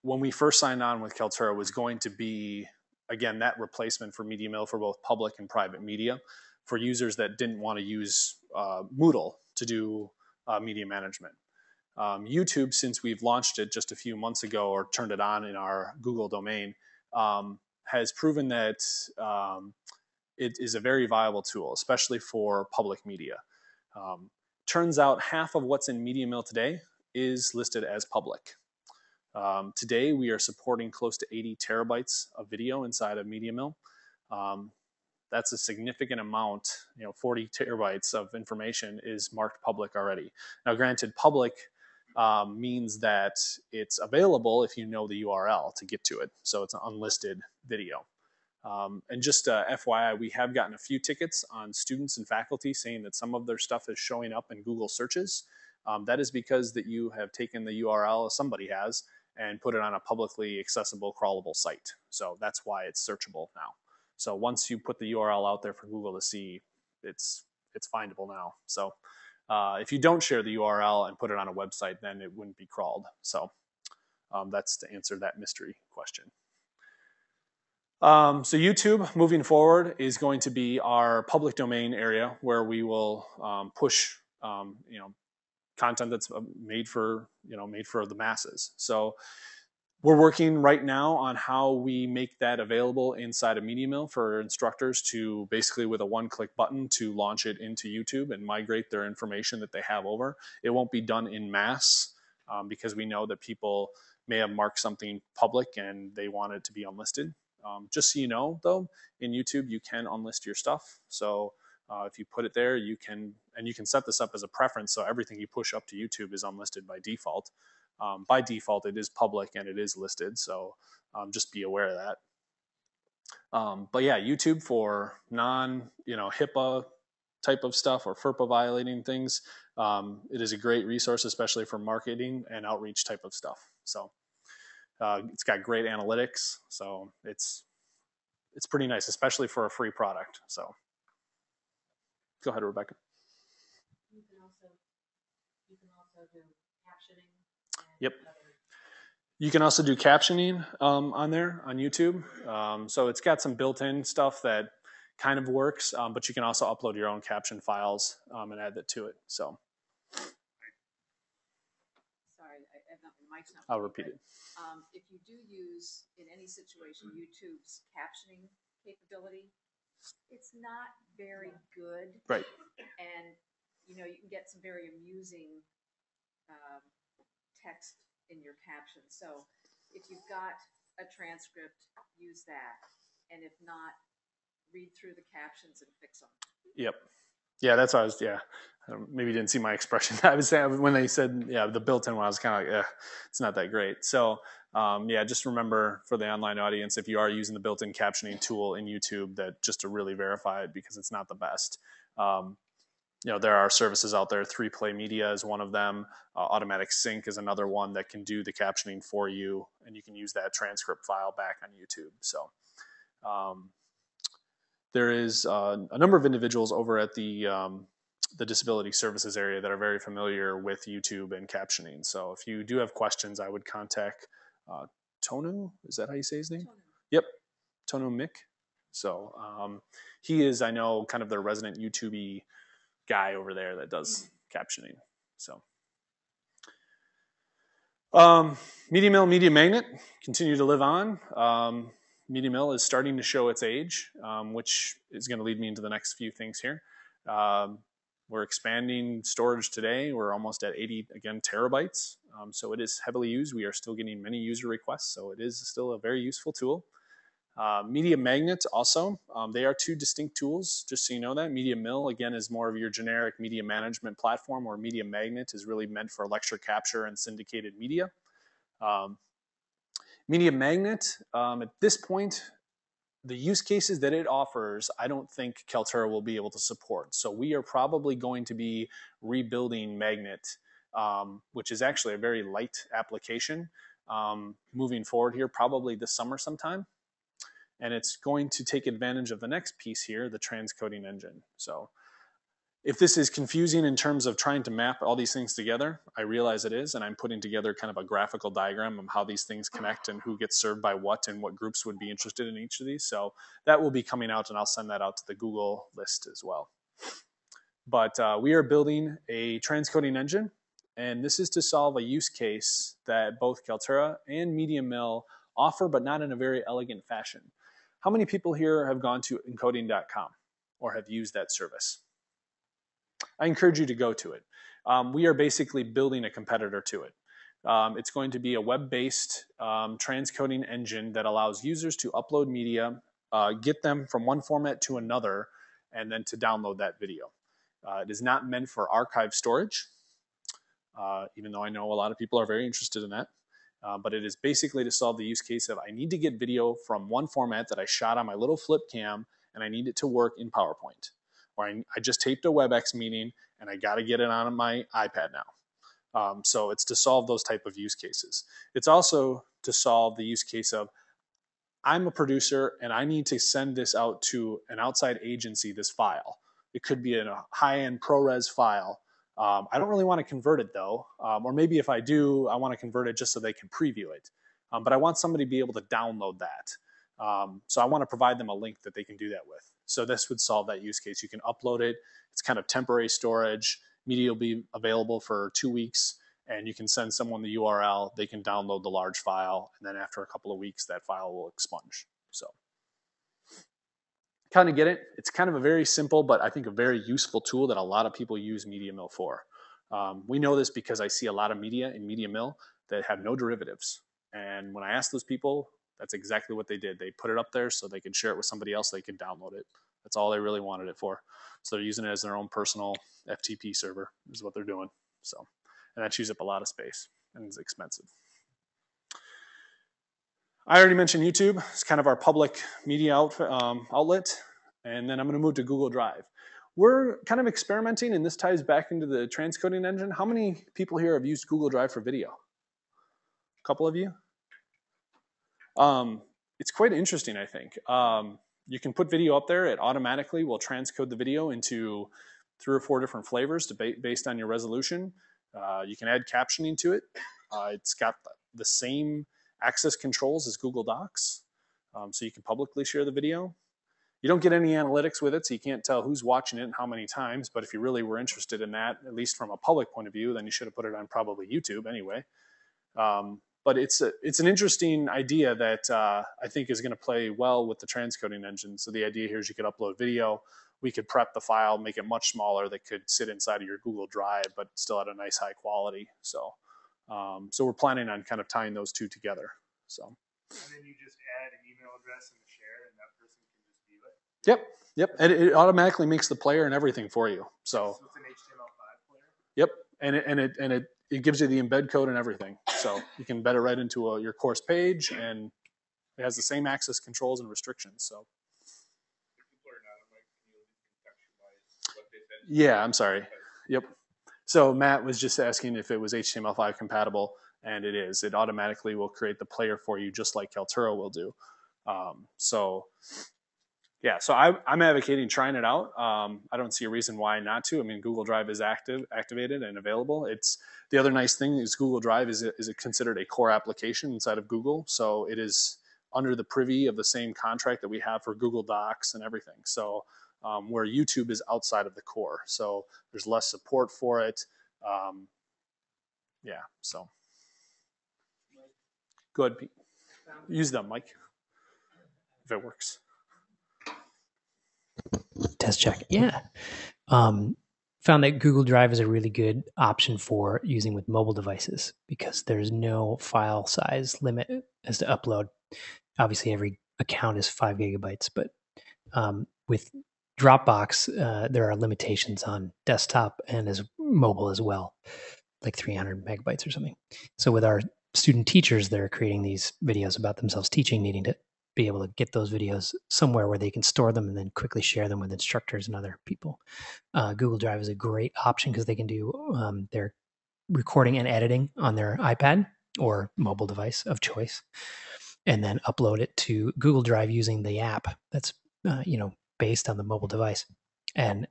Speaker 1: when we first signed on with Kaltura, was going to be, again, that replacement for Media Mill for both public and private media for users that didn't want to use Moodle to do media management. YouTube, since we've launched it just a few months ago or turned it on in our Google domain, has proven that it is a very viable tool, especially for public media. Turns out half of what's in Media Mill today is listed as public. Today, we are supporting close to 80 terabytes of video inside of Media Mill. That's a significant amount. 40 terabytes of information is marked public already. Now, granted, public means that it's available if you know the URL to get to it. So it's an unlisted video. And just FYI, we have gotten a few tickets on students and faculty saying that some of their stuff is showing up in Google searches. That is because that you have taken the URL, somebody has, and put it on a publicly accessible, crawlable site. So that's why it's searchable now. So once you put the URL out there for Google to see, it's findable now. So if you don't share the URL and put it on a website, then it wouldn't be crawled. So that's to answer that mystery question. So YouTube, moving forward, is going to be our public domain area where we will push, content that's made for the masses. So we're working right now on how we make that available inside of Media Mill for instructors to basically with a one-click button to launch it into YouTube and migrate their information that they have over. It won't be done in mass because we know that people may have marked something public and they want it to be unlisted. Just so you know, though, in YouTube, you can unlist your stuff. So if you put it there, you can set this up as a preference. So everything you push up to YouTube is unlisted by default. By default, it is public and it is listed. So just be aware of that. But yeah, YouTube for HIPAA type of stuff or FERPA violating things, it is a great resource, especially for marketing and outreach type of stuff. So it's got great analytics, so it's pretty nice, especially for a free product. So go ahead, Rebecca.
Speaker 2: You can also do captioning.
Speaker 1: Yep. You can also do captioning on there on YouTube. So it's got some built-in stuff that kind of works, but you can also upload your own caption files and add that to it. So.
Speaker 2: Sorry, my mic's not.
Speaker 1: I'll repeat it.
Speaker 2: If you do use, in any situation, YouTube's captioning capability, it's not very good.
Speaker 1: Right.
Speaker 2: And, you can get some very amusing text in your captions. So if you've got a transcript, use that. And if not, read through the captions and fix them.
Speaker 1: Yep. Yeah, that's what I was, maybe you didn't see my expression. I was saying when they said, the built-in one, I was kind of like, it's not that great. So, just remember for the online audience, if you are using the built-in captioning tool in YouTube, that just to really verify it because it's not the best. There are services out there. 3Play Media is one of them. Automatic Sync is another one that can do the captioning for you, and you can use that transcript file back on YouTube. So, there is a number of individuals over at the disability services area that are very familiar with YouTube and captioning. So if you do have questions, I would contact Tonu. Is that how you say his name?
Speaker 2: Tonu.
Speaker 1: Yep, Tonu Mick. So he is, I know, kind of the resident YouTube-y guy over there that does captioning. So Media Mill, Media Magnet continue to live on. MediaMill is starting to show its age, which is going to lead me into the next few things here. We're expanding storage today. We're almost at 80, again, terabytes. So it is heavily used. We are still getting many user requests, so it is still a very useful tool. Media Magnet also, they are two distinct tools, just so you know that. MediaMill, again, is more of your generic media management platform, where Media Magnet is really meant for lecture capture and syndicated media. Media Magnet, at this point, the use cases that it offers, I don't think Kaltura will be able to support. So we are probably going to be rebuilding Magnet, which is actually a very light application, moving forward here, probably this summer sometime. And it's going to take advantage of the next piece here, the transcoding engine. So if this is confusing in terms of trying to map all these things together, I realize it is, and I'm putting together kind of a graphical diagram of how these things connect and who gets served by what and what groups would be interested in each of these. So that will be coming out, and I'll send that out to the Google list as well. But we are building a transcoding engine, and this is to solve a use case that both Kaltura and MediaMill offer, but not in a very elegant fashion. How many people here have gone to encoding.com or have used that service? I encourage you to go to it. We are basically building a competitor to it. It's going to be a web-based transcoding engine that allows users to upload media, get them from one format to another, and then to download that video. It is not meant for archive storage, even though I know a lot of people are very interested in that. But it is basically to solve the use case of I need to get video from one format that I shot on my little flip cam, and I need it to work in PowerPoint. Or I just taped a WebEx meeting, and I got to get it on my iPad now. So it's to solve those type of use cases. It's also to solve the use case of I'm a producer, and I need to send this out to an outside agency, this file. It could be in a high-end ProRes file. I don't really want to convert it though, or maybe if I do, I want to convert it just so they can preview it. But I want somebody to be able to download that. So I want to provide them a link that they can do that with. So this would solve that use case. You can upload it. It's kind of temporary storage. Media will be available for 2 weeks, and you can send someone the URL. They can download the large file, and then after a couple of weeks, that file will expunge. So kind of get it. It's kind of a very simple, but I think a very useful tool that a lot of people use MediaMill for. We know this because I see a lot of media in MediaMill that have no derivatives. And when I ask those people, that's exactly what they did. They put it up there so they could share it with somebody else. They could download it. That's all they really wanted it for. So they're using it as their own personal FTP server is what they're doing. So, and that chews up a lot of space and is expensive. I already mentioned YouTube. It's kind of our public media outlet. And then I'm going to move to Google Drive. We're kind of experimenting, and this ties back into the transcoding engine. How many people here have used Google Drive for video? A couple of you? It's quite interesting, I think. You can put video up there. It automatically will transcode the video into 3 or 4 different flavors based on your resolution. You can add captioning to it. It's got the same access controls as Google Docs, so you can publicly share the video. You don't get any analytics with it, so you can't tell who's watching it and how many times, but if you really were interested in that, at least from a public point of view, then you should have put it on probably YouTube anyway. But it's an interesting idea that I think is going to play well with the transcoding engine. So the idea here is you could upload video, we could prep the file, make it much smaller, that could sit inside of your Google Drive, but still at a nice high quality. So we're planning on kind of tying those two together. So.
Speaker 3: And then you just add an email address and a share, and that person can just view it?
Speaker 1: Yep. And it automatically makes the player and everything for you. So
Speaker 3: it's an HTML5 player?
Speaker 1: Yep. And it gives you the embed code and everything. So you can embed it right into your course page, and it has the same access controls and restrictions. So. Yeah, I'm sorry. Yep. So Matt was just asking if it was HTML5 compatible, and it is. It automatically will create the player for you, just like Kaltura will do. So I'm advocating trying it out. I don't see a reason why not to. I mean, Google Drive is activated and available. It's the other nice thing is Google Drive is considered a core application inside of Google, so it is under the privy of the same contract that we have for Google Docs and everything. So where YouTube is outside of the core, so there's less support for it. So go ahead, Pete. Use them, Mike. if it works.
Speaker 11: Test check. Yeah. Found that Google Drive is a really good option for using with mobile devices because there's no file size limit as to upload. Obviously, every account is 5 gigabytes, but with Dropbox, there are limitations on desktop and as mobile as well, like 300 megabytes or something. So with our student teachers that are creating these videos about themselves teaching, needing to be able to get those videos somewhere where they can store them and then quickly share them with instructors and other people. Google Drive is a great option because they can do their recording and editing on their iPad or mobile device of choice, and then upload it to Google Drive using the app that's based on the mobile device, and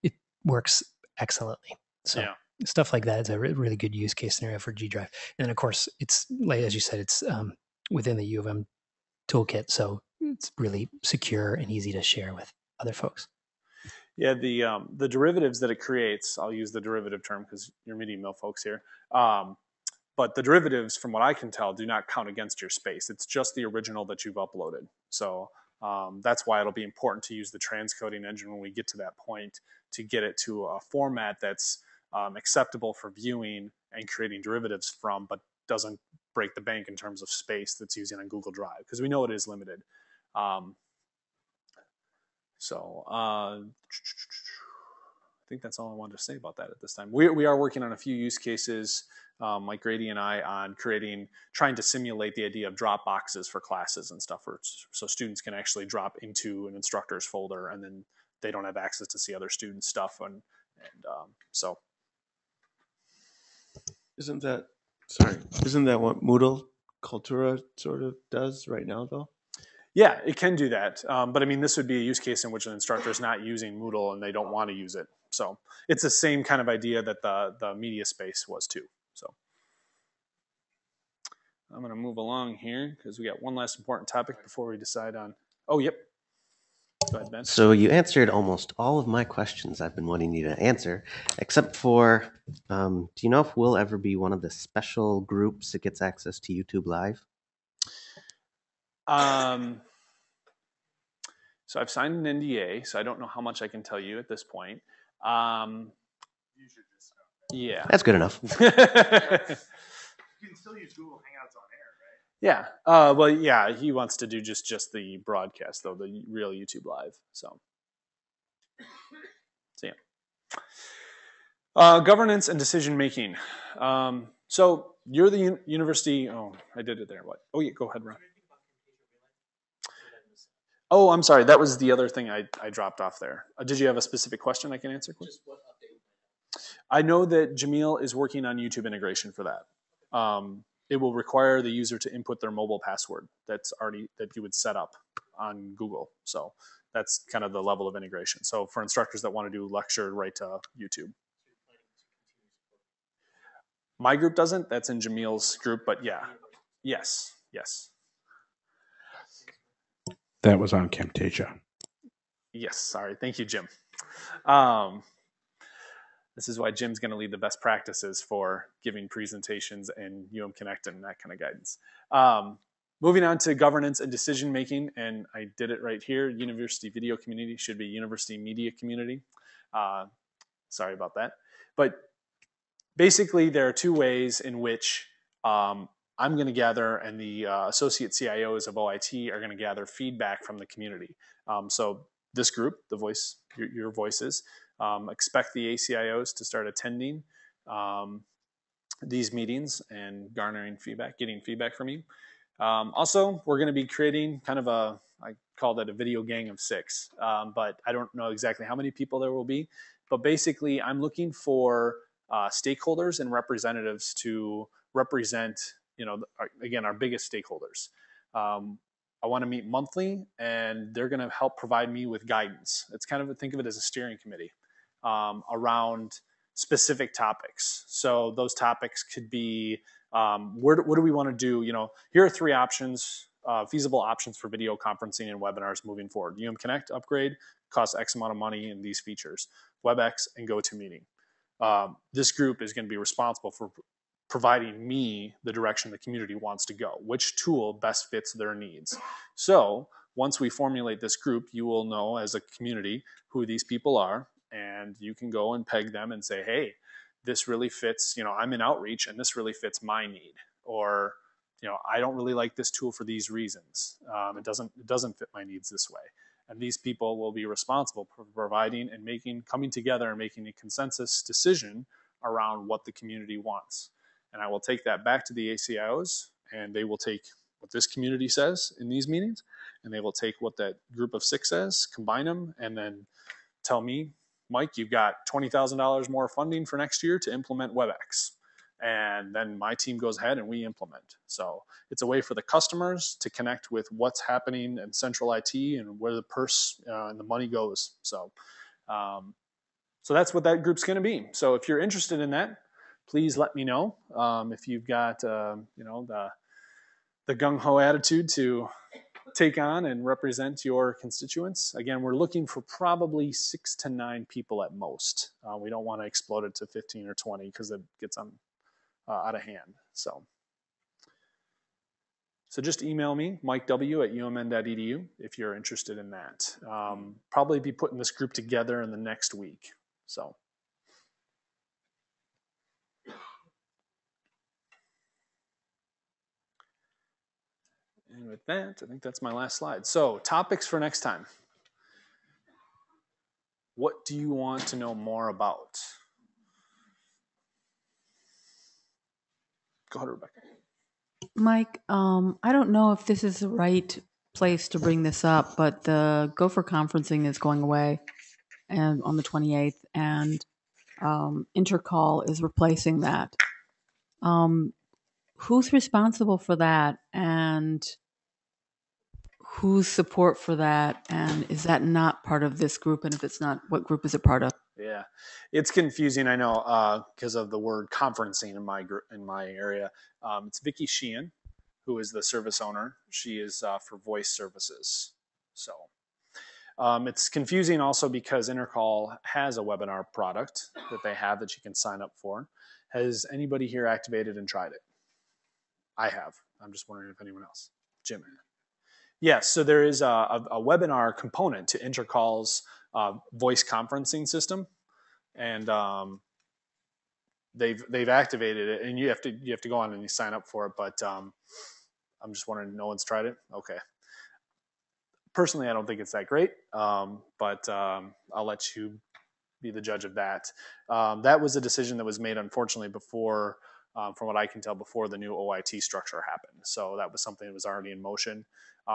Speaker 11: it works excellently. So stuff like that is a really good use case scenario for G Drive. And then of course it's like as you said, it's within the U of M toolkit, so it's really secure and easy to share with other folks.
Speaker 1: Yeah, the derivatives that it creates, I'll use the derivative term because you're MIDI-mill folks here, but the derivatives, from what I can tell, do not count against your space. It's just the original that you've uploaded. So that's why it'll be important to use the transcoding engine when we get to that point to get it to a format that's acceptable for viewing and creating derivatives from, but doesn't break the bank in terms of space that's using on Google Drive, because we know it is limited. I think that's all I wanted to say about that at this time. We are working on a few use cases, like Grady and I, on trying to simulate the idea of drop boxes for classes and stuff, so students can actually drop into an instructor's folder and then they don't have access to see other students' stuff. So.
Speaker 12: Isn't that what Moodle Cultura sort of does right now, though?
Speaker 1: Yeah, it can do that. But I mean, this would be a use case in which an instructor is not using Moodle and they don't want to use it. So it's the same kind of idea that the media space was too. So I'm going to move along here because we got one last important topic before we decide on. Oh, yep. Go ahead, Ben.
Speaker 13: So you answered almost all of my questions I've been wanting you to answer, except for, do you know if we'll ever be one of the special groups that gets access to YouTube Live?
Speaker 1: So I've signed an NDA, so I don't know how much I can tell you at this point.
Speaker 3: You should just stop.
Speaker 1: Yeah.
Speaker 13: That's good enough.
Speaker 3: You can still use Google Hangouts on air, right?
Speaker 1: Yeah. Well, yeah, he wants to do just the broadcast, though, the real YouTube Live. So yeah. Governance and decision making. So you're the university. Oh, I did it there. What? Oh, yeah. Go ahead, Ron. Oh, I'm sorry. That was the other thing I dropped off there. Did you have a specific question I can answer? Just what update? I know that Jamil is working on YouTube integration for that. It will require the user to input their mobile password that you would set up on Google. So that's kind of the level of integration. So for instructors that want to do lecture right to YouTube. My group doesn't. That's in Jamil's group, but yeah. Yes.
Speaker 5: That was on Camtasia.
Speaker 1: Yes, sorry. Thank you, Jim. This is why Jim's going to lead the best practices for giving presentations and UM Connect and that kind of guidance. Moving on to governance and decision making, and I did it right here. University video community should be university media community. Sorry about that. But basically, there are two ways in which I'm going to gather, and the associate CIOs of OIT are going to gather feedback from the community. So this group, the voice, your voices, expect the ACIOs to start attending these meetings and garnering feedback, getting feedback from you. Also, we're going to be creating kind of I call that a video gang of 6, but I don't know exactly how many people there will be. But basically, I'm looking for stakeholders and representatives to represent, again, our biggest stakeholders. I want to meet monthly, and they're going to help provide me with guidance. It's kind of, think of it as a steering committee around specific topics. So those topics could be, what do we want to do? Here are 3 options, feasible options for video conferencing and webinars moving forward. UM Connect upgrade costs X amount of money in these features. WebEx and GoToMeeting. This group is going to be responsible for providing me the direction the community wants to go, which tool best fits their needs. So once we formulate this group, you will know as a community who these people are, and you can go and peg them and say, hey, this really fits, I'm in outreach and this really fits my need. Or, I don't really like this tool for these reasons. It doesn't fit my needs this way. And these people will be responsible for providing and coming together and making a consensus decision around what the community wants. And I will take that back to the ACIOs, and they will take what this community says in these meetings, and they will take what that group of 6 says, combine them, and then tell me, Mike, you've got $20,000 more funding for next year to implement WebEx. And then my team goes ahead and we implement. So it's a way for the customers to connect with what's happening in central IT and where the purse and the money goes. So that's what that group's going to be. So if you're interested in that, please let me know. If you've got the gung-ho attitude to take on and represent your constituents. Again, we're looking for probably 6 to 9 people at most. We don't want to explode it to 15 or 20 because it gets out of hand. So just email me, mikew@umn.edu, if you're interested in that. Probably be putting this group together in the next week. So. And with that, I think that's my last slide. So topics for next time. What do you want to know more about? Go ahead, Rebecca.
Speaker 14: Mike, I don't know if this is the right place to bring this up, but the Gopher conferencing is going away and on the 28th, and Intercall is replacing that. Who's responsible for that, and whose support for that, and is that not part of this group? And if it's not, what group is it part of?
Speaker 1: Yeah, it's confusing, I know, because of the word conferencing in my area. It's Vicki Sheehan, who is the service owner. She is for voice services. So it's confusing also because Intercall has a webinar product that they have that you can sign up for. Has anybody here activated and tried it? I have. I'm just wondering if anyone else. Jim. Yes, so there is a webinar component to Intercall's voice conferencing system, and they've activated it, and you have to go on and you sign up for it. But I'm just wondering, no one's tried it? Okay. Personally, I don't think it's that great, but I'll let you be the judge of that. That was a decision that was made, unfortunately, before, from what I can tell, before the new OIT structure happened. So that was something that was already in motion.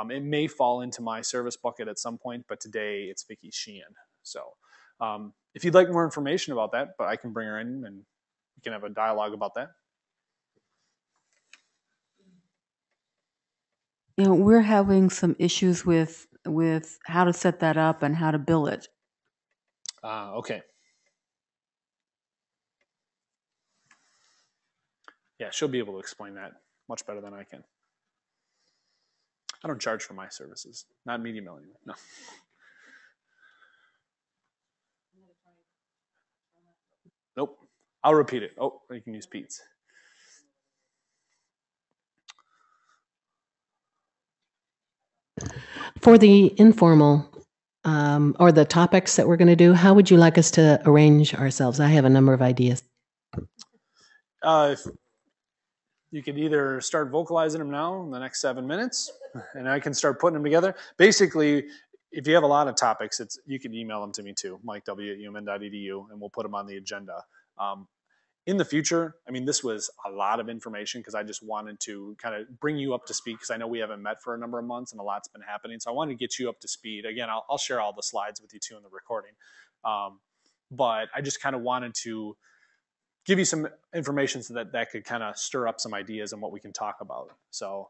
Speaker 1: It may fall into my service bucket at some point, but today it's Vicki Sheehan. So if you'd like more information about that, but I can bring her in and we can have a dialogue about that.
Speaker 14: We're having some issues with how to set that up and how to bill it.
Speaker 1: Okay. Yeah, she'll be able to explain that much better than I can. I don't charge for my services. Not Media Million, no. Nope. I'll repeat it. Oh, you can use Pete's.
Speaker 15: For the informal or the topics that we're going to do, how would you like us to arrange ourselves? I have a number of ideas.
Speaker 1: You could either start vocalizing them now in the next 7 minutes, and I can start putting them together. Basically, if you have a lot of topics, you can email them to me too, mikew@umn.edu, and we'll put them on the agenda. In the future, I mean, this was a lot of information because I just wanted to kind of bring you up to speed because I know we haven't met for a number of months and a lot's been happening. So I wanted to get you up to speed. Again, I'll share all the slides with you too in the recording. But I just kind of wanted to give you some information so that could kind of stir up some ideas on what we can talk about. So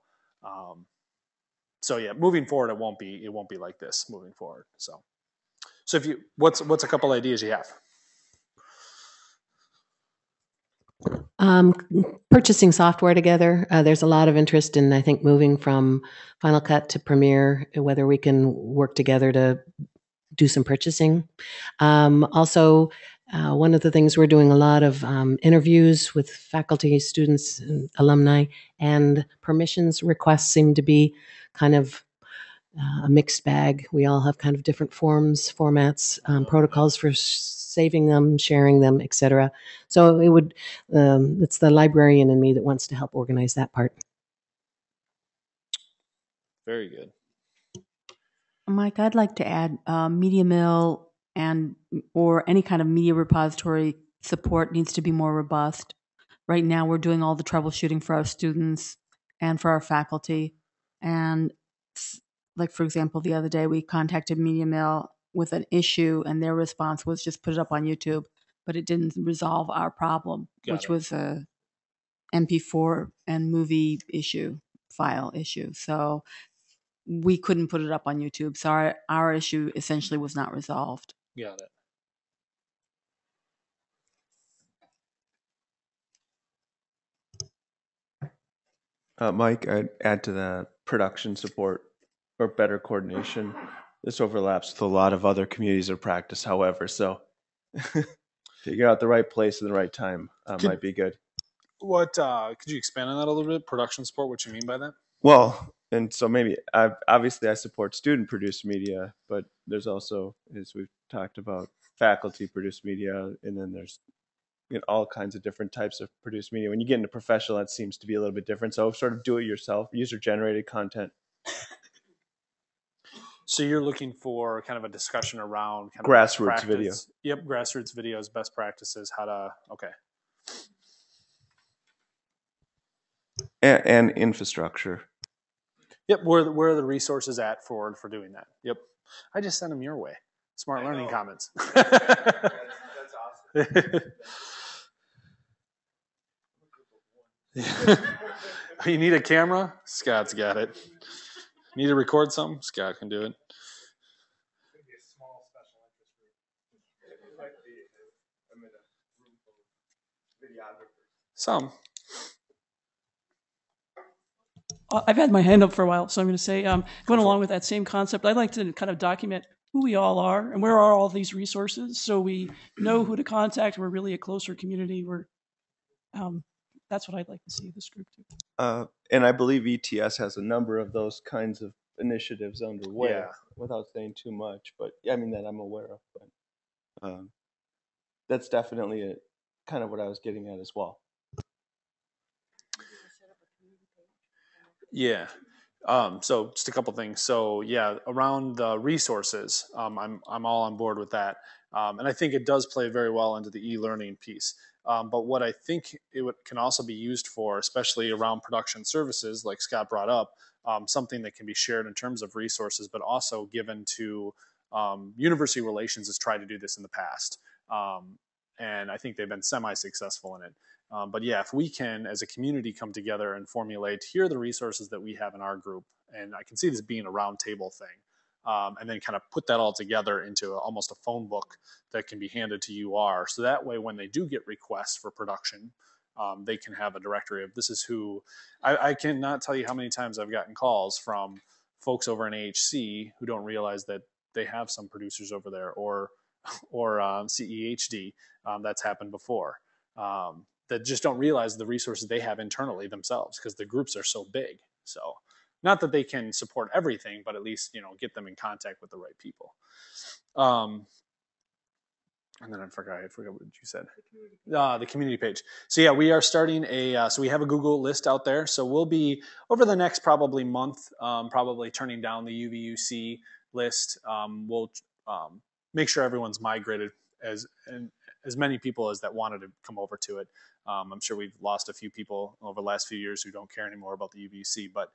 Speaker 1: yeah, moving forward, it won't be like this moving forward. So if you, what's a couple ideas you have?
Speaker 15: Purchasing software together. There's a lot of interest in, I think, moving from Final Cut to Premiere, whether we can work together to do some purchasing. Also, one of the things we're doing a lot of interviews with faculty, students, and alumni, and permissions requests seem to be kind of a mixed bag. We all have kind of different forms, formats, protocols for saving them, sharing them, etc. So it would, it's the librarian in me that wants to help organize that part.
Speaker 1: Very good.
Speaker 14: Mike, I'd like to add Media Mill and or any kind of media repository support needs to be more robust. Right now, we're doing all the troubleshooting for our students and for our faculty. And like, for example, the other day we contacted Media Mill with an issue and their response was just put it up on YouTube, but it didn't resolve our problem, which was a MP4 and movie issue, file issue. So we couldn't put it up on YouTube. So our issue essentially was not resolved.
Speaker 1: Got it.
Speaker 12: Mike, I'd add to that production support or better coordination. This overlaps with a lot of other communities of practice, however, so figure out the right place and the right time might be good.
Speaker 1: What could you expand on that a little bit? Production support, what you mean by that?
Speaker 12: Well, and so maybe obviously I support student produced media, but there's also, as we've talked about, faculty produced media, and then there's all kinds of different types of produced media. When you get into professional, that seems to be a little bit different. So sort of do it yourself, user generated content.
Speaker 1: So you're looking for kind of a discussion around kind
Speaker 12: grassroots
Speaker 1: of
Speaker 12: video.
Speaker 1: Yep, grassroots videos, best practices, how to
Speaker 12: and infrastructure.
Speaker 1: Yep, where are the resources at for doing that? Yep, I just sent them your way. Smart learning comments.
Speaker 12: That's awesome.
Speaker 1: You need a camera? Scott's got it. Need to record something? Scott can do it. Some.
Speaker 8: I've had my hand up for a while, so I'm going to say, going along with that same concept, I'd like to kind of document who we all are and where are all these resources, so we know who to contact. We're really a closer community. That's what I'd like to see this group do.
Speaker 12: And I believe ETS has a number of those kinds of initiatives underway, without saying too much. But I mean, that I'm aware of. But that's definitely kind of what I was getting at as well.
Speaker 1: Yeah. So just a couple things. So yeah, around the resources, I'm all on board with that, and I think it does play very well into the e-learning piece. But what I think can also be used for, especially around production services, like Scott brought up, something that can be shared in terms of resources, but also given to university relations has tried to do this in the past, and I think they've been semi-successful in it. But yeah, if we can, as a community, come together and formulate, here are the resources that we have in our group, and I can see this being a roundtable thing, and then kind of put that all together into almost a phone book that can be handed to UR. So that way, when they do get requests for production, they can have a directory of this is who. I cannot tell you how many times I've gotten calls from folks over in AHC who don't realize that they have some producers over there, or CEHD. That's happened before. That just don't realize the resources they have internally themselves because the groups are so big. So not that they can support everything, but at least, get them in contact with the right people. And then I forgot what you said. The community page. So yeah, we are starting so we have a Google list out there. So we'll be, over the next probably month, probably turning down the UVUC list. We'll make sure everyone's migrated as many people as that wanted to come over to it. I'm sure we've lost a few people over the last few years who don't care anymore about the UVC, but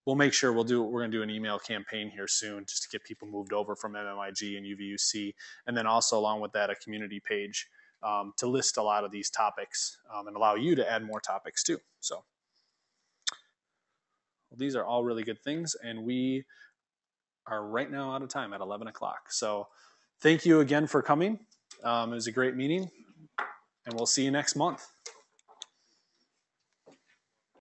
Speaker 1: we'll make sure we're going to do an email campaign here soon just to get people moved over from MMIG and UVUC. And then also along with that, a community page to list a lot of these topics and allow you to add more topics too. So these are all really good things. And we are right now out of time at 11 o'clock. So thank you again for coming. It was a great meeting, and we'll see you next month.